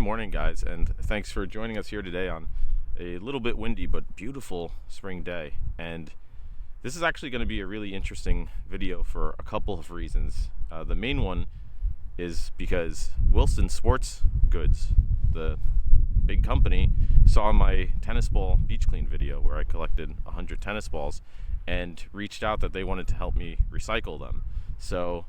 morning, guys, and thanks for joining us here today on a little bit windy but beautiful spring day. And this is actually going to be a really interesting video for a couple of reasons. The main one is because Wilson Sports Goods, the big company, saw my tennis ball beach clean video where I collected 100 tennis balls and reached out that they wanted to help me recycle them. So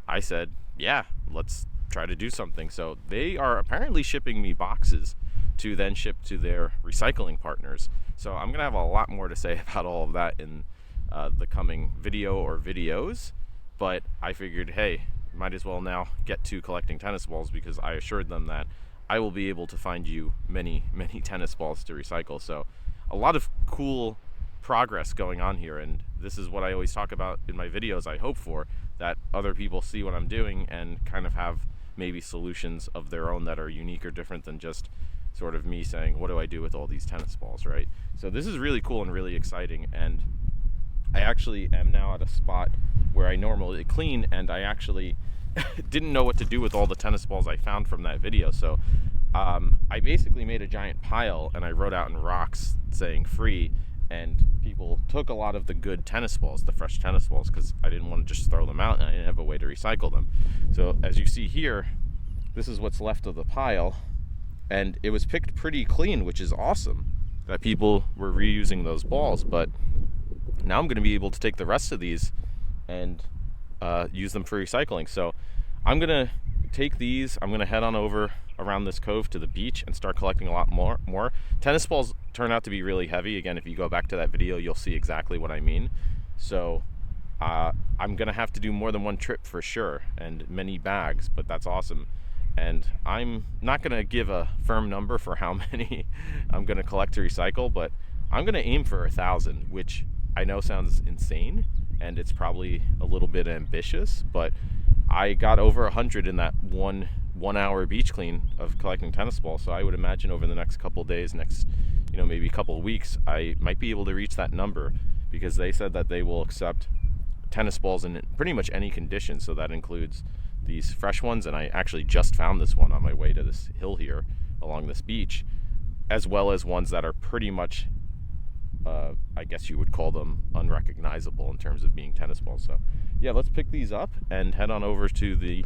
I said, yeah, let's try to do something. So they are apparently shipping me boxes to then ship to their recycling partners. So I'm gonna have a lot more to say about all of that in the coming video or videos, but I figured, hey, might as well now get to collecting tennis balls, because I assured them that I will be able to find you many tennis balls to recycle. So a lot of cool progress going on here, and this is what I always talk about in my videos. I hope for that other people see what I'm doing and kind of have maybe solutions of their own that are unique or different than just sort of me saying, what do I do with all these tennis balls, right? So this is really cool and really exciting, and I actually am now at a spot where I normally clean, and I actually didn't know what to do with all the tennis balls I found from that video. So I basically made a giant pile and I wrote out in rocks saying free, and people took a lot of the good tennis balls, the fresh tennis balls, because I didn't want to just throw them out and I didn't have a way to recycle them. So as you see here, this is what's left of the pile, and it was picked pretty clean, which is awesome that people were reusing those balls. But now I'm going to be able to take the rest of these and use them for recycling. So I'm going to take these, I'm going to head on over around this cove to the beach and start collecting a lot more. Tennis balls turn out to be really heavy. Again, if you go back to that video, you'll see exactly what I mean. So I'm gonna have to do more than one trip for sure, and many bags, but that's awesome. And I'm not gonna give a firm number for how many I'm gonna collect to recycle, but I'm gonna aim for 1,000, which I know sounds insane and it's probably a little bit ambitious, but I got over 100 in that one hour beach clean of collecting tennis balls. So I would imagine over the next couple of days, maybe a couple of weeks, I might be able to reach that number, because they said that they will accept tennis balls in pretty much any condition. So that includes these fresh ones, and I actually just found this one on my way to this hill here along this beach, as well as ones that are pretty much I guess you would call them unrecognizable in terms of being tennis balls. So yeah, let's pick these up and head on over to the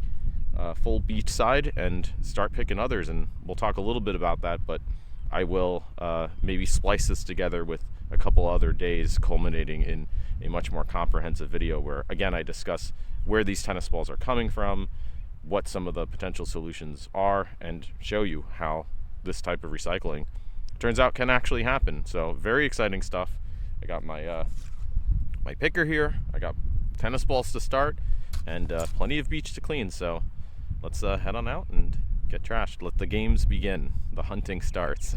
full beach side and start picking others, and we'll talk a little bit about that, but I will maybe splice this together with a couple other days, culminating in a much more comprehensive video where, again, I discuss where these tennis balls are coming from, what some of the potential solutions are, and show you how this type of recycling turns out can actually happen. So very exciting stuff. I got my my picker here, I got tennis balls to start, and plenty of beach to clean. So let's head on out and get trashed. Let the games begin. The hunting starts.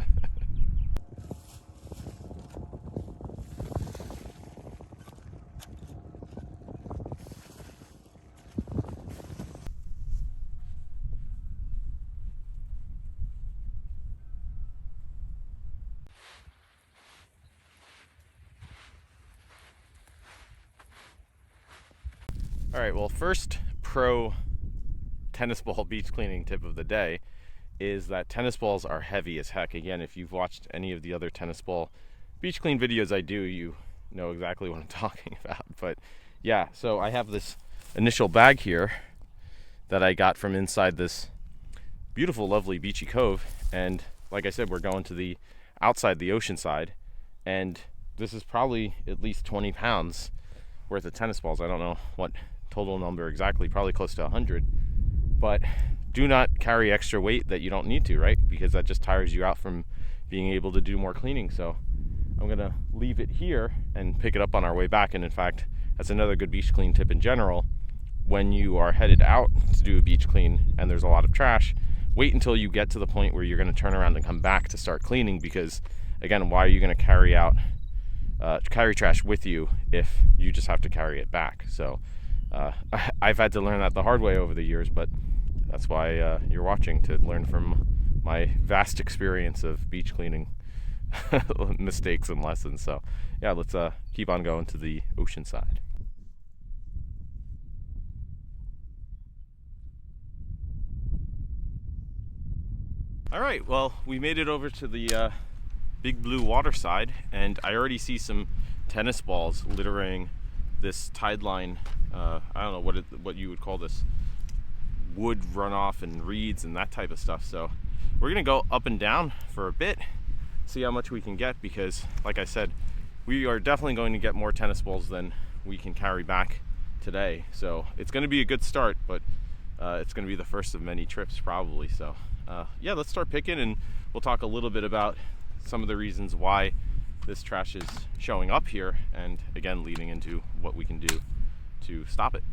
All right, well, first pro tennis ball beach cleaning tip of the day is that tennis balls are heavy as heck. Again, if you've watched any of the other tennis ball beach clean videos I do, you know exactly what I'm talking about. But yeah, so I have this initial bag here that I got from inside this beautiful, lovely beachy cove. And like I said, we're going to the outside, the ocean side, and this is probably at least 20 pounds worth of tennis balls. I don't know what total number exactly, probably close to 100, but do not carry extra weight that you don't need to, right? Because that just tires you out from being able to do more cleaning. So I'm gonna leave it here and pick it up on our way back. And in fact, that's another good beach clean tip in general. When you are headed out to do a beach clean and there's a lot of trash, wait until you get to the point where you're gonna turn around and come back to start cleaning, because again, why are you gonna carry trash with you if you just have to carry it back? So I've had to learn that the hard way over the years, but that's why you're watching, to learn from my vast experience of beach cleaning mistakes and lessons. So yeah, let's keep on going to the ocean side. All right, well, we made it over to the big blue water side, and I already see some tennis balls littering this tide line. I don't know what you would call this, wood runoff and reeds and that type of stuff. So we're gonna go up and down for a bit, see how much we can get, because like I said, we are definitely going to get more tennis balls than we can carry back today. So it's going to be a good start, but it's going to be the first of many trips probably. So yeah, let's start picking, and we'll talk a little bit about some of the reasons why this trash is showing up here, and again leading into what we can do to stop it.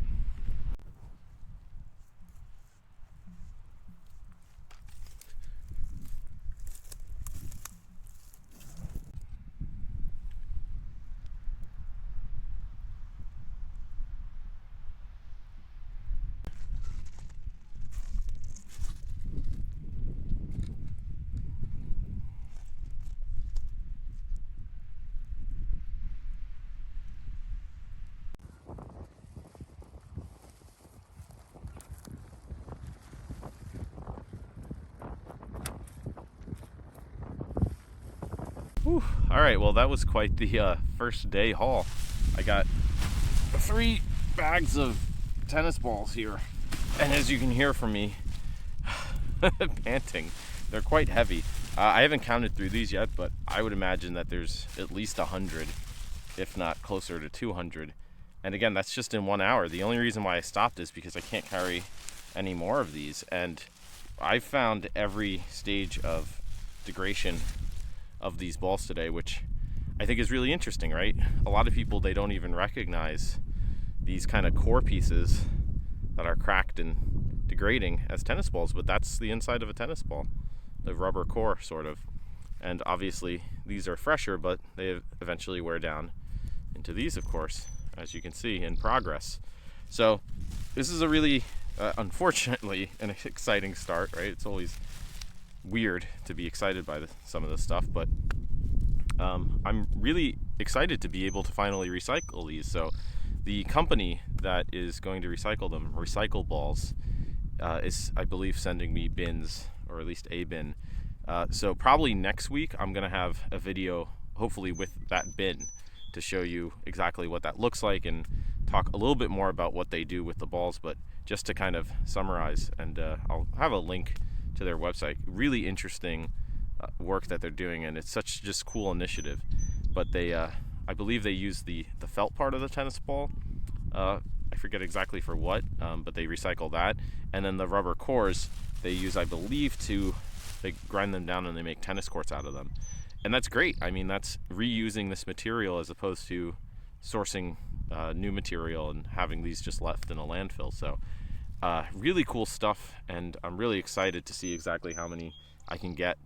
Whew. All right, well, that was quite the first day haul. I got 3 bags of tennis balls here, and as you can hear from me panting, they're quite heavy. I haven't counted through these yet, but I would imagine that there's at least 100, if not closer to 200. And again, that's just in 1 hour. The only reason why I stopped is because I can't carry any more of these, and I've found every stage of degradation of these balls today, which I think is really interesting, right? A lot of people, they don't even recognize these kind of core pieces that are cracked and degrading as tennis balls, but that's the inside of a tennis ball, the rubber core sort of. And obviously these are fresher, but they eventually wear down into these, of course, as you can see, in progress. So this is a really unfortunately an exciting start, right? It's always weird to be excited by some of this stuff, but I'm really excited to be able to finally recycle these. So the company that is going to recycle them, Recycle Balls, is, I believe, sending me bins, or at least a bin. So probably next week I'm gonna have a video, hopefully with that bin, to show you exactly what that looks like and talk a little bit more about what they do with the balls. But just to kind of summarize, and I'll have a link to their website. Really interesting work that they're doing, and it's such just cool initiative. But they I believe they use the felt part of the tennis ball. I forget exactly for what, but they recycle that, and then the rubber cores they use, I believe, they grind them down and they make tennis courts out of them. And that's great. I mean, that's reusing this material as opposed to sourcing new material and having these just left in a landfill. So really cool stuff, and I'm really excited to see exactly how many I can get.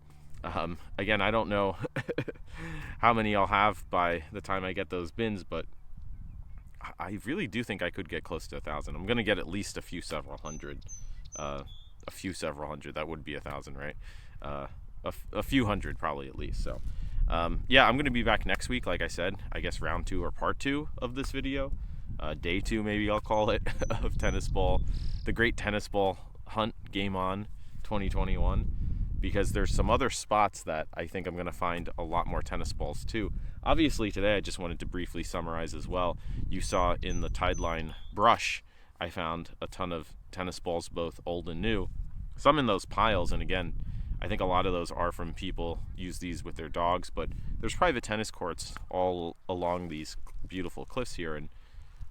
Again, I don't know how many I'll have by the time I get those bins, but I really do think I could get close to 1,000. I'm gonna get at least a few several hundred. That would be 1,000, right? A few hundred probably at least. So yeah, I'm gonna be back next week, like I said. I guess round 2 or part 2 of this video, day 2 maybe I'll call it, of the Great Tennis Ball Hunt Game On 2021, because there's some other spots that I think I'm gonna find a lot more tennis balls too. Obviously today I just wanted to briefly summarize as well. You saw in the tide line brush I found a ton of tennis balls, both old and new, some in those piles, and again, I think a lot of those are from people use these with their dogs, but there's private tennis courts all along these beautiful cliffs here. And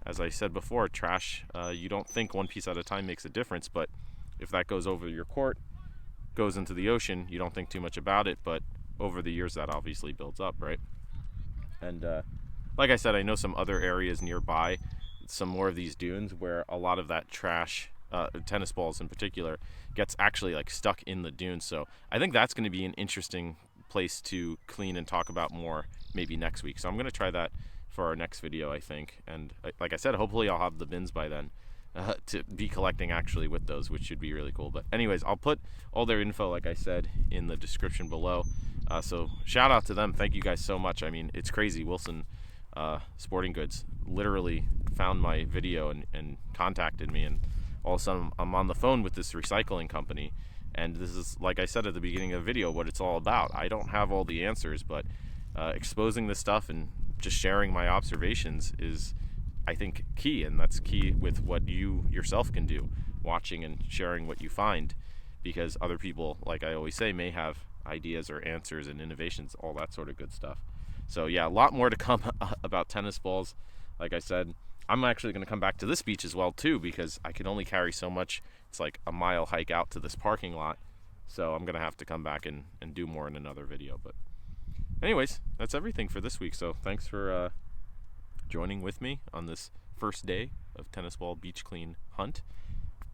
as I said before, trash, you don't think one piece at a time makes a difference, but if that goes over your court, goes into the ocean, you don't think too much about it, but over the years that obviously builds up, right? And like I said, I know some other areas nearby, some more of these dunes where a lot of that trash, tennis balls in particular, gets actually like stuck in the dunes. So I think that's going to be an interesting place to clean and talk about more maybe next week. So I'm going to try that for our next video, I think. And like I said, hopefully I'll have the bins by then to be collecting actually with those, which should be really cool. But anyways, I'll put all their info, like I said, in the description below. So shout out to them. Thank you guys so much. I mean, it's crazy. Wilson Sporting Goods literally found my video and contacted me, and all of a sudden I'm on the phone with this recycling company, And this is, like I said at the beginning of the video, what it's all about. I don't have all the answers, but exposing this stuff and just sharing my observations is, I think, key. And that's key with what you yourself can do, watching and sharing what you find, because other people, like I always say, may have ideas or answers and innovations, all that sort of good stuff. So yeah, a lot more to come about tennis balls. Like I said, I'm actually going to come back to this beach as well too, because I can only carry so much. It's like a mile hike out to this parking lot, so I'm going to have to come back and do more in another video. But anyways, that's everything for this week. So thanks for joining with me on this first day of tennis ball beach clean hunt,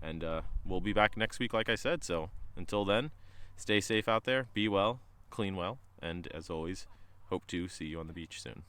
and we'll be back next week, like I said. So until then, stay safe out there, be well, clean well, and as always, hope to see you on the beach soon.